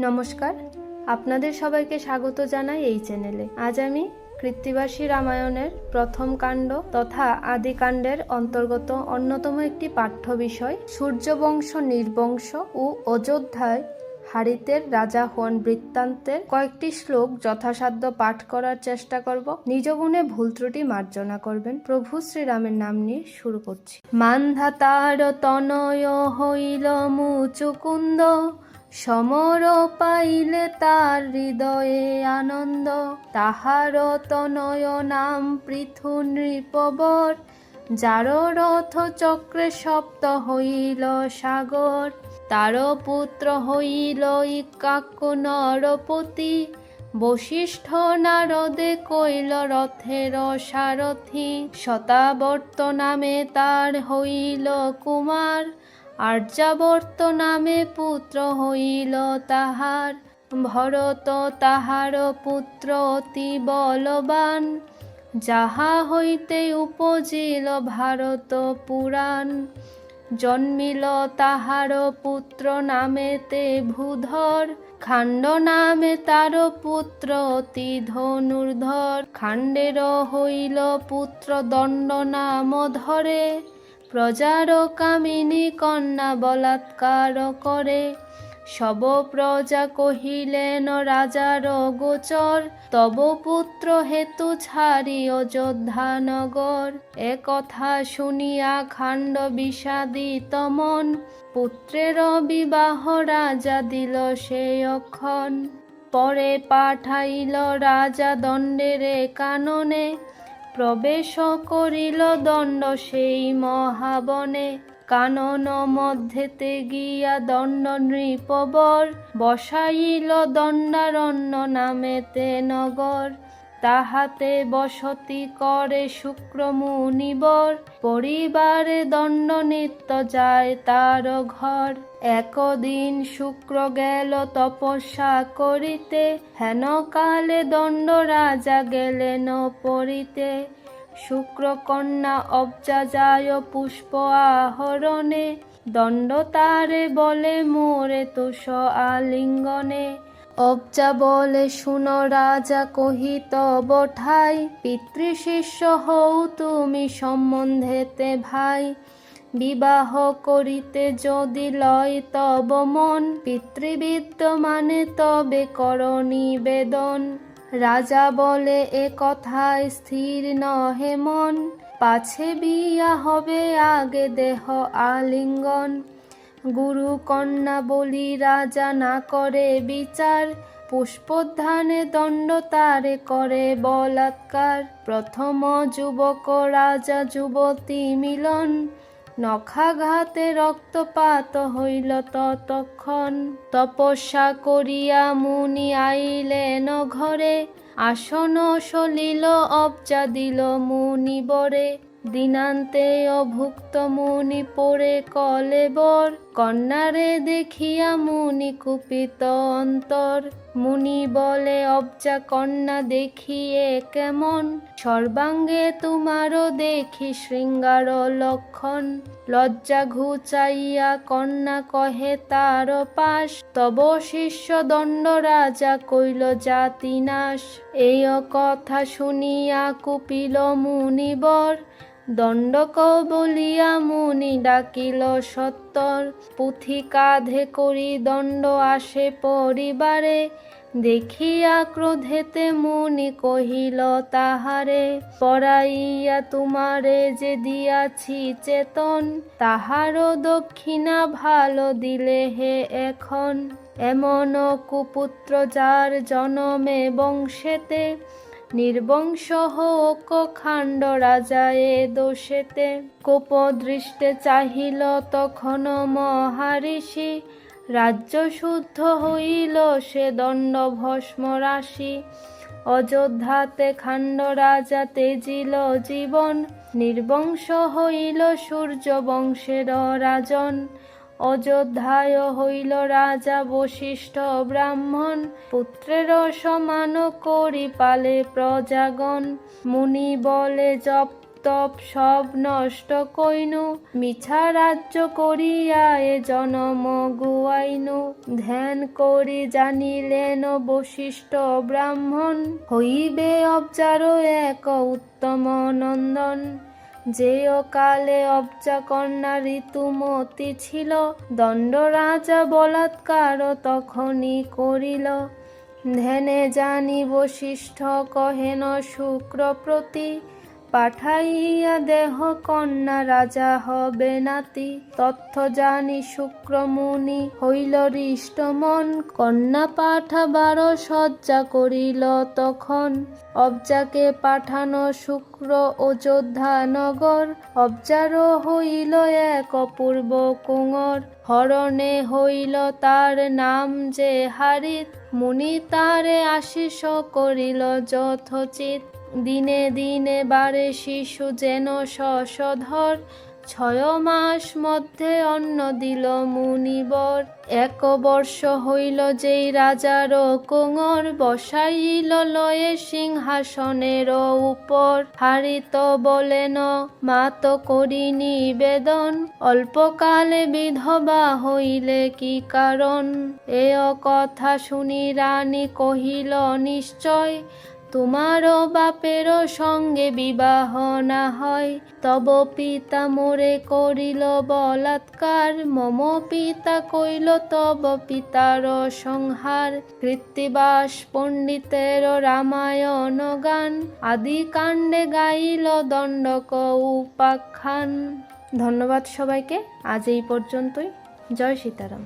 নমস্কার, আপনাদের সবাইকে স্বাগত জানাই এই চ্যানেলে। আজ আমি কৃত্তিবাসী রামায়ণের প্রথম কাণ্ড তথা আদিকাণ্ডের অন্তর্গত অন্যতম একটি পাঠ্য বিষয় সূর্যবংশ নির্বংশ ও অযোধ্যায় হারিতের রাজা হন বৃত্তান্তের কয়েকটি শ্লোক যথাসাধ্য পাঠ করার চেষ্টা করব। নিজ গুণে ভুল ত্রুটি মার্জনা করবেন। প্রভু শ্রীরামের নাম নিয়ে শুরু করছি। মান্ধাতার তনয় হইল মুচুকুন্দ, সমর পাইলে তার হৃদয়ে আনন্দ। তাহার তনয় নাম পৃথু নৃপবর, যার রথ চক্রে সপ্ত হইল সাগর। তার পুত্র হইল ইক্ষ্বাকু নরপতি, বশিষ্ঠ নারদে কইল রথের সারথি। শতাবর্ত নামে তার হইল কুমার, আর্যাবর্ত নামে পুত্র হইল তাহার। ভরত তাহার পুত্র অতি বলবান, যাহা হইতে উপজিল ভারত পুরাণ। জন্মিল তাহার পুত্র নামেতে ভূধর, খাণ্ড নামে তার পুত্র অতি ধনুর্ধর। খাণ্ডের হইল পুত্র দণ্ড নাম ধরে, প্রজার কামিনী কন্যা বলাৎকার করে। সব প্রজা কহিলেন রাজার গোচর, তব পুত্র হেতু ছাড়ি অযোধ্যা নগর। এ কথা শুনিয়া খাণ্ড বিষাদিত মন, পুত্রের বিবাহ রাজা দিল সেই অক্ষণ। পরে পাঠাইল রাজা দণ্ডের কাননে, প্রবেশ করিল দণ্ড সেই মহাবনে। কানন মধ্যেতে গিয়া দণ্ড নৃপবর, বসাইল দণ্ডারণ্য নামেতে নগর। তাহাতে বসতি করে শুক্র মুনিবর, পরিবারে দণ্ড নিত্য যায় তার ঘর। একদিন শুক্র গেল তপস্যা করিতে, হেন কালে দণ্ড রাজা গেলেন পড়িতে। শুক্র কন্যা অব্জা যায় পুষ্প আহরণে, দণ্ড তারে বলে মোরে তুষ আলিঙ্গনে। অব্জা বলে শুনো রাজা কহি তব ঠাই, পিতৃশিষ্য হও তুমি সম্বন্ধেতে ভাই। বিবাহ করিতে যদি লয় তব মন, পিতৃবিদ্যমানে তবে কর নিবেদন। রাজা বলে এ কথায় স্থির নহে মন, পাছে বিয়া হবে আগে দেহ আলিঙ্গন। গুরু কন্যা বলি রাজা না করে বিচার, পুষ্পোদ্যানে দণ্ড তারে করে বলাৎকার। প্রথম যুবক রাজা যুবতী মিলন, নখাঘাতে রক্তপাত হইল ততক্ষণ। তপস্যা করিয়া মুনি আইলেন ঘরে, আসন সলিল অব্জা দিল মুনিবরে। দিনান্তে অভুক্ত মুনি পড়ে কলেবর, কন্যারে দেখিয়া মুনি কুপিত অন্তর। মুনি বলে অব্জা কন্যা দেখিয়ে কেমন, সর্বাঙ্গে তোমারও দেখি শৃঙ্গার লক্ষণ। লজ্জা ঘুচাইয়া কন্যা কহে তার পাশ, তব শিষ্য দণ্ড রাজা কইল জাতি নাশ। এই কথা শুনিয়া কুপিল মুনিবর, দণ্ডক বলিয়া মুনি ডাকিল সত্তর। পুঁথি কাঁধে করি দণ্ড আসে পরিবারে, দেখিয়া ক্রোধেতে মুনি কহিল তাহারে। পরাইয়া তোমারে যে দিয়াছি চেতন, তাহারও দক্ষিণা ভালো দিলে হে এখন। এমন কুপুত্র যার জনমে বংশেতে, নির্বংশ হোক খাণ্ড রাজা এ দোষেতে। কোপদৃষ্টে চাহিল তখন মহারিষি, রাজ্য শুদ্ধ হইল সে দণ্ড ভস্ম রাশি। অযোধ্যাতে খাণ্ড রাজা তেজিল জীবন, নির্বংশ হইল সূর্য বংশের রাজন। অযোধ্যায় হইল রাজা বশিষ্ঠ ব্রাহ্মণ, পুত্রের সমান করি পালে প্রজাগণ। মুনি বলে জপ তপ সব নষ্ট কইনু, মিছা রাজ্য করিয়া এ জনম গুয়াইনু। ধ্যান করি জানিলেন বশিষ্ঠ ব্রাহ্মণ, হইবে অবজার এক উত্তম নন্দন। যে কালে অবজা কন্যা ঋতুমতি ছিল, দণ্ড রাজা বলাৎকার তখনই করিল। ধ্যানে জানি বশিষ্ঠ কহেন শুক্র প্রতি, পাঠাইয়া দেহ কন্যা রাজা হবে নাতি। তথ্য জানি শুক্র মুনি হইল হৃষ্ট মন, কন্যা পাঠাবার সজ্জা করিল তখন। অবজাকে পাঠানো শুক্র অযোধ্যা নগর, অবজার হইল এক অপূর্ব কুঁওর। হরণে হইল তার নাম যে হারিত, মুনি তারে আশিস করিল যথোচিত। দিনে দিনে বাড়ে শিশু যেন শশধর, 6 মাস মধ্যে অন্ন দিল মুনিবর। 1 বর্ষ হইল যেই রাজার কুঁওর, বসাইল লয়ে সিংহাসনের উপর। হারিত বলেন মাত করি নিবেদন, অল্পকালে বিধবা হইলে কি কারণ। এ কথা শুনি রানী কহিল নিশ্চয়, তোমার বাপের সঙ্গে বিবাহ না হয়। তব পিতা মোরে করিল বলাৎকার, মম পিতা কইল তব পিতার সংহার। কৃত্তিবাস পণ্ডিতের রামায়ণ গান, আদি কাণ্ডে গাইল দণ্ডক উপাখ্যান। ধন্যবাদ সবাইকে, আজ এই পর্যন্তই। জয় সীতারাম।